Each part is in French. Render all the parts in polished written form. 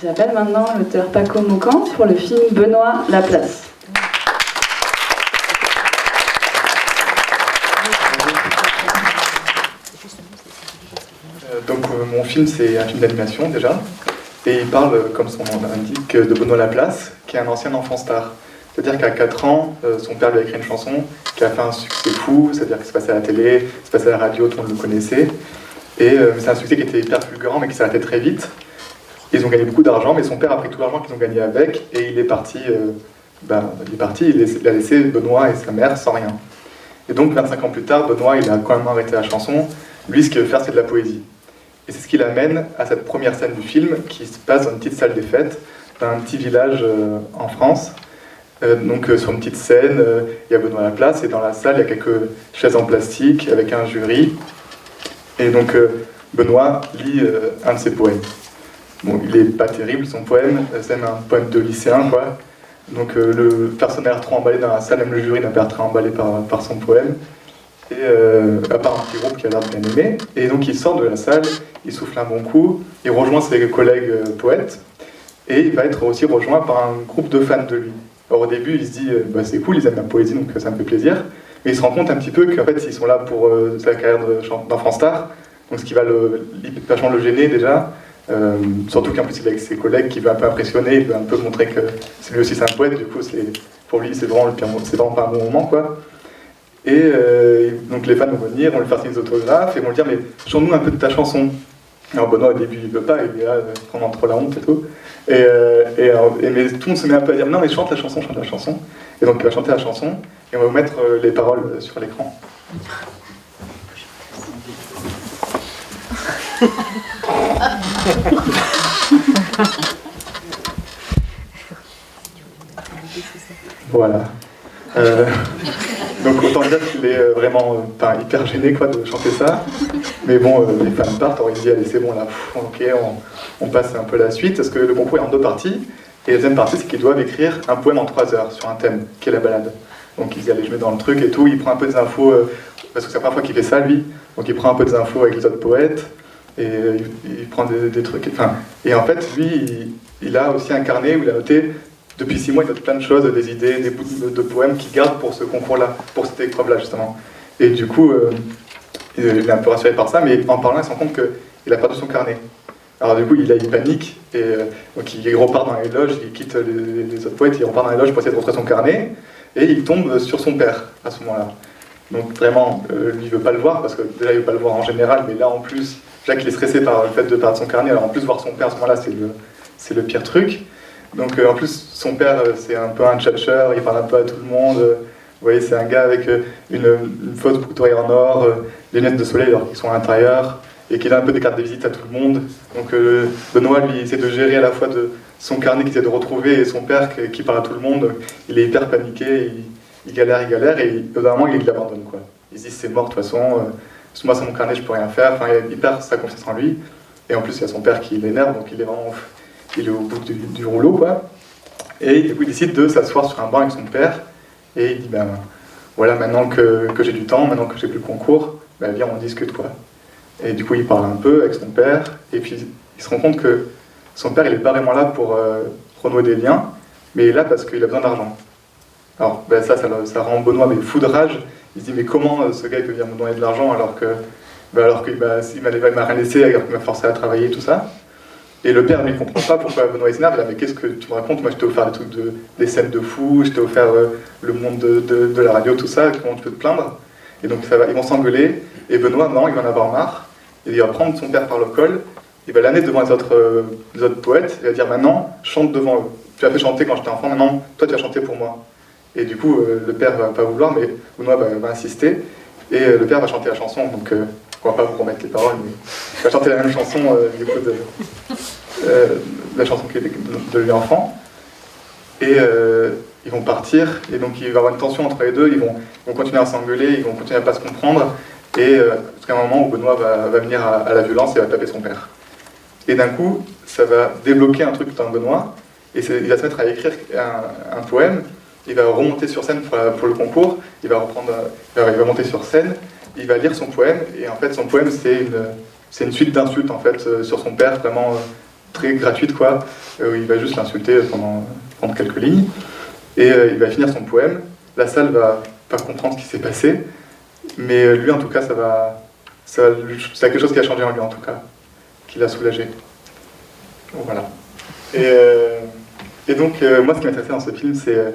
J'appelle maintenant l'auteur Paco Mocan pour le film Benoît Laplace. Donc mon film, c'est un film d'animation déjà, et il parle, comme son nom l'indique, de Benoît Laplace, qui est un ancien enfant star. C'est-à-dire qu'à 4 ans, son père lui a écrit une chanson qui a fait un succès fou, c'est-à-dire que c'est passé à la télé, c'est passé à la radio, tout le monde le connaissait, et c'est un succès qui était hyper fulgurant mais qui s'arrêtait très vite. Ils ont gagné beaucoup d'argent, mais son père a pris tout l'argent qu'ils ont gagné avec, et il est parti, il a laissé Benoît et sa mère sans rien. Et donc 25 ans plus tard, Benoît il a quand même arrêté la chanson. Lui, ce qu'il veut faire, c'est de la poésie. Et c'est ce qui l'amène à cette première scène du film qui se passe dans une petite salle des fêtes d'un petit village en France. Sur une petite scène, il y a Benoît Laplace et dans la salle, il y a quelques chaises en plastique avec un jury. Et donc Benoît lit un de ses poèmes. Bon, il est pas terrible son poème, c'est même un poème de lycéen, quoi. Donc le personne n'a l'air trop emballé dans la salle, même le jury n'a pas l'air très emballé par son poème. Et à part un petit groupe qui a l'air de bien aimer. Et donc il sort de la salle, il souffle un bon coup, il rejoint ses collègues poètes, et il va être aussi rejoint par un groupe de fans de lui. Alors au début il se dit, c'est cool, ils aiment la poésie, donc ça me fait plaisir. Mais il se rend compte un petit peu qu'en fait ils sont là pour sa carrière d'enfant star, donc ce qui va vachement le gêner déjà. Surtout qu'en plus il est avec ses collègues qui veut un peu impressionner, il veut un peu montrer que lui aussi c'est un poète, du coup pour lui c'est vraiment pas un bon moment, quoi. Et donc les fans vont venir, on lui faire signer des autographes et vont lui dire mais chante-nous un peu de ta chanson. Alors Benoît au début il veut pas, il est là, prendre trop la honte et tout. Mais tout le monde se met un peu à dire non mais chante la chanson. Et donc il va chanter la chanson et on va vous mettre les paroles sur l'écran. Voilà. Donc autant dire qu'il est vraiment hyper gêné quoi, de chanter ça. Mais bon, les fans partent, alors il dit allez c'est bon là, ok, on passe un peu la suite, parce que le concours est en 2 parties. Et la deuxième partie, c'est qu'ils doivent écrire un poème en 3 heures sur un thème, qui est la balade. Donc il dit allez je mets dans le truc et tout, il prend un peu des infos, parce que c'est la première fois qu'il fait ça lui, donc il prend un peu des infos avec les autres poètes, et il prend des trucs, et en fait lui, il a aussi un carnet où il a noté, depuis 6 mois il note plein de choses, des idées, des bouts de poèmes qu'il garde pour ce concours-là, pour cette épreuve-là justement. Et du coup, il est un peu rassuré par ça, mais en parlant il se rend compte qu'il a perdu son carnet. Alors du coup il panique, et donc il repart dans les loges, il quitte les autres poètes, il repart dans les loges pour essayer de retrouver son carnet, et il tombe sur son père à ce moment-là. Donc vraiment, lui il veut pas le voir, parce que déjà il veut pas le voir en général, mais là en plus, Jacques il est stressé par le fait de perdre son carnet, alors en plus voir son père à ce moment-là c'est le pire truc. Donc en plus son père c'est un peu un tchatcheur, il parle un peu à tout le monde, vous voyez c'est un gars avec une fausse boucle en or, des lunettes de soleil alors qu'ils sont à l'intérieur, et qu'il a un peu des cartes de visite à tout le monde. Donc Benoît lui essaie de gérer à la fois de son carnet qu'il essaie de retrouver et son père qui parle à tout le monde. Il est hyper paniqué, il galère, et au bout d'un moment il l'abandonne quoi. Il se dit c'est mort de toute façon, moi c'est mon carnet, je peux rien faire, il perd sa confiance en lui, et en plus il y a son père qui l'énerve, donc il est au bout du rouleau quoi. Et du coup il décide de s'asseoir sur un banc avec son père, et il dit voilà, maintenant que j'ai du temps, maintenant que j'ai plus le concours, viens on discute quoi. Et du coup il parle un peu avec son père, et puis il se rend compte que son père il est pas vraiment là pour renouer des liens, mais il est là parce qu'il a besoin d'argent. Alors ça rend Benoît fou de rage. Il se dit mais comment ce gars il peut venir me donner de l'argent alors qu'il m'a rien laissé, alors qu'il m'a forcé à travailler et tout ça. Et le père lui comprend pas pourquoi Benoît s'énerve. Il dit mais qu'est-ce que tu me racontes, moi je t'ai offert des trucs des scènes de fou, je t'ai offert le monde de la radio, tout ça, comment tu peux te plaindre. Et donc ils vont s'engueuler, et Benoît non, il va en avoir marre, et il va prendre son père par le col, il va l'amener devant les autres poètes, et il va dire maintenant chante devant eux. Tu as fait chanter quand j'étais enfant, maintenant toi tu vas chanter pour moi. Et du coup, le père va pas vouloir, mais Benoît va insister, et le père va chanter la chanson, donc on va pas vous remettre les paroles, mais il va chanter la même chanson, du coup, la chanson qui est de lui enfant, et ils vont partir, et donc il va y avoir une tension entre les deux, ils vont continuer à s'engueuler, ils vont continuer à pas se comprendre, et jusqu'à un moment où Benoît va venir à la violence et va taper son père. Et d'un coup, ça va débloquer un truc dans Benoît, et il va se mettre à écrire un poème. Il va remonter sur scène pour le concours, il va monter sur scène, il va lire son poème, et en fait son poème c'est une suite d'insultes en fait, sur son père, vraiment très gratuite, quoi, où il va juste l'insulter pendant quelques lignes, et il va finir son poème. La salle va pas comprendre ce qui s'est passé, mais lui, en tout cas, c'est quelque chose qui a changé en lui, en tout cas, qui l'a soulagé. Voilà. Et donc, moi, ce qui m'intéressait dans ce film, c'est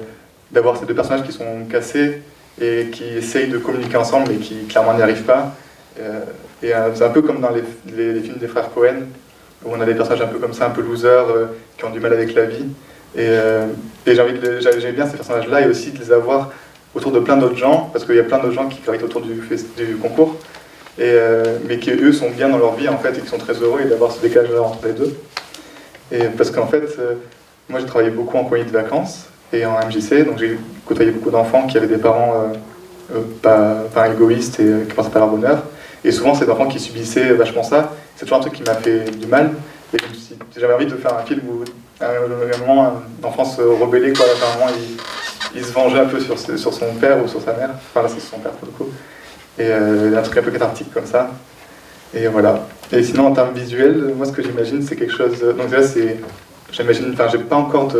d'avoir ces deux personnages qui sont cassés et qui essayent de communiquer ensemble, mais qui clairement n'y arrivent pas. Et c'est un peu comme dans les films des frères Cohen, où on a des personnages un peu comme ça, un peu losers, qui ont du mal avec la vie. Et j'aimais bien ces personnages-là, et aussi de les avoir autour de plein d'autres gens, parce qu'il y a plein d'autres gens qui gravitent autour du concours, mais qui eux sont bien dans leur vie en fait, et qui sont très heureux, et d'avoir ce décalage-là entre les deux. Et parce qu'en fait, moi j'ai travaillé beaucoup en colonie de vacances et en MJC, donc j'ai côtoyé beaucoup d'enfants qui avaient des parents pas égoïstes et qui pensaient pas à leur bonheur. Et souvent, c'est des enfants qui subissaient vachement ça. C'est toujours un truc qui m'a fait du mal. Et j'avais envie de faire un film où, à un moment, un enfant se rebellait, quoi. À un moment, il se vengeait un peu sur son père ou sur sa mère. Enfin, là, c'est son père, pour le coup. Et un truc un peu cathartique comme ça. Et voilà. Et sinon, en termes visuels, moi, ce que j'imagine, c'est quelque chose... Donc là, j'imagine... Enfin, j'ai pas encore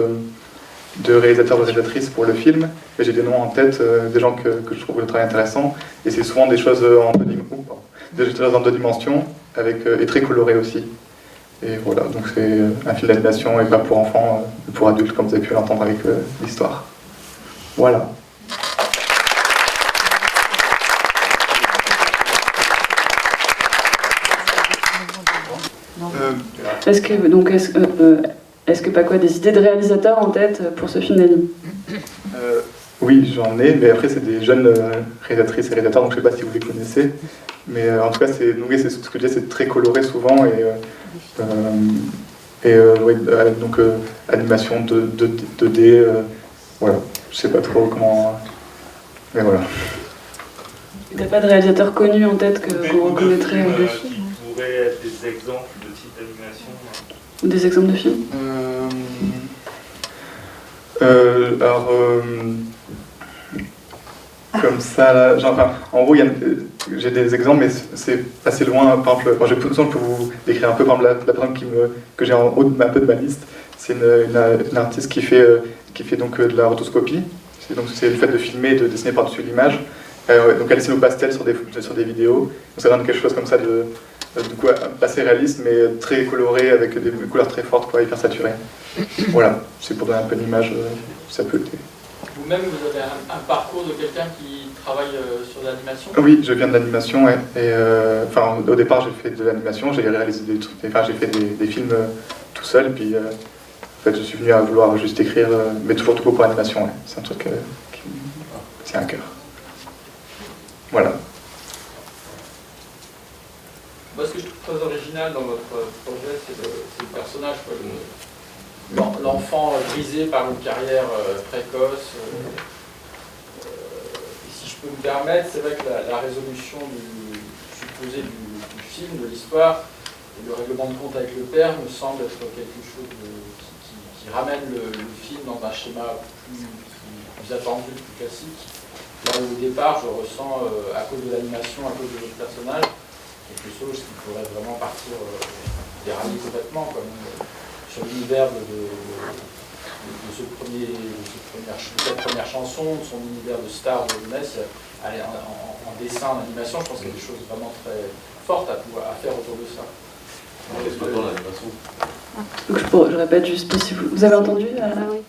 de réalisateurs ou réalisatrices pour le film, mais j'ai des noms en tête, des gens que je trouve le travail intéressant, et c'est souvent des choses en deux dimensions, et très colorées aussi. Et voilà, donc c'est un film d'animation et pas pour enfants, mais pour adultes, comme vous avez pu l'entendre avec l'histoire. Voilà. Est-ce que Paco a des idées de réalisateurs en tête pour ce film d'anime? Oui, j'en ai, mais après c'est des jeunes réalisatrices et réalisateurs, donc je ne sais pas si vous les connaissez. Mais en tout cas, c'est ce que je disais, c'est très coloré souvent, donc animation 2D, voilà, je sais pas trop comment... mais voilà. T'as pas de réalisateur connu en tête qu'on reconnaîtrait dessus? Qui pourraient être des exemples de type d'animation? Ou des exemples de films? Comme ça, là, en gros, j'ai des exemples, mais c'est assez loin. Par exemple, je peux vous décrire un peu, par exemple, la personne que j'ai en haut un peu de ma liste. C'est une artiste qui fait donc de la rotoscopie. C'est le fait de filmer et de dessiner par-dessus l'image. Donc elle dessine au pastel sur des vidéos. Donc ça donne quelque chose comme ça du coup assez réaliste, mais très coloré, avec des couleurs très fortes, quoi, hyper saturées. Voilà, c'est pour donner un peu d'image, ça peut être... Vous-même, vous avez un parcours de quelqu'un qui travaille sur l'animation? Oui, je viens de l'animation, ouais. Et au départ, j'ai fait de l'animation, j'ai réalisé des trucs, j'ai fait des films tout seul, puis en fait, je suis venu à vouloir juste écrire, mais toujours tout pour l'animation, ouais. C'est un truc qui me tient à cœur. Voilà. Moi, ce que je trouve très original dans votre projet, c'est le personnage, quoi, l'enfant brisé par une carrière précoce. Et si je peux me permettre, c'est vrai que la résolution supposée du film, de l'histoire, et le règlement de compte avec le père me semble être quelque chose qui ramène le film dans un schéma plus attendu, plus classique. Là où au départ, je ressens, à cause de l'animation, à cause de votre personnage, quelque chose qui pourrait vraiment partir dérailler complètement, comme sur l'univers de cette première chanson, de son univers de star de jeunesse, en dessin, en animation, je pense qu'il y a des choses vraiment très fortes à faire autour de ça. Donc je répète juste, vous avez entendu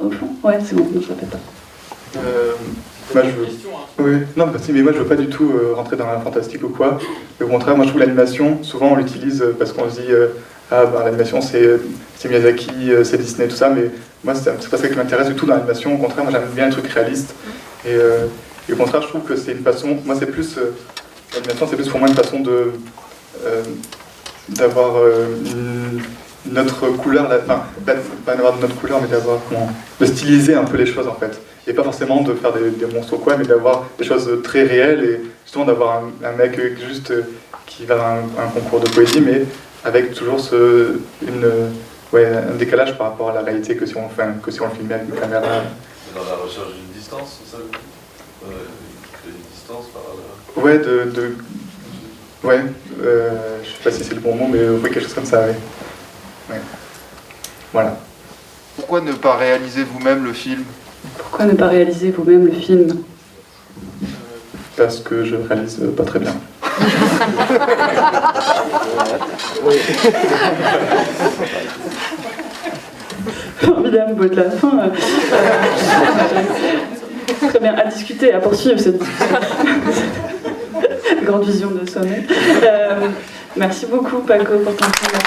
au fond? Ouais, c'est bon, je répète pas. Oui, non, mais moi je veux pas du tout rentrer dans la fantastique ou quoi. Au contraire, moi je trouve l'animation, souvent on l'utilise parce qu'on se dit l'animation c'est Miyazaki, c'est Disney, tout ça, mais moi c'est pas ça qui m'intéresse du tout dans l'animation. Au contraire, moi j'aime bien les trucs réalistes. Et au contraire, je trouve que c'est une façon, moi c'est plus, l'animation c'est plus pour moi une façon d'avoir une autre couleur, pas d'avoir une autre couleur, mais de styliser un peu les choses en fait. Et pas forcément de faire des monstres ou quoi, mais d'avoir des choses très réelles et justement d'avoir un mec juste qui va dans un concours de poésie, mais avec toujours un décalage par rapport à la réalité que si on le filmait avec une caméra. Dans la recherche d'une distance, c'est ça? Une distance par là. Ouais, je sais pas si c'est le bon mot, mais oui, quelque chose comme ça, oui. Ouais. Voilà. Pourquoi ne pas réaliser vous-même le film? Pourquoi ne pas réaliser vous-même le film? Parce que je réalise pas très bien. Formidable mot de la fin. Très bien, à discuter, à poursuivre cette grande vision de sommet. Merci beaucoup Paco pour ton film.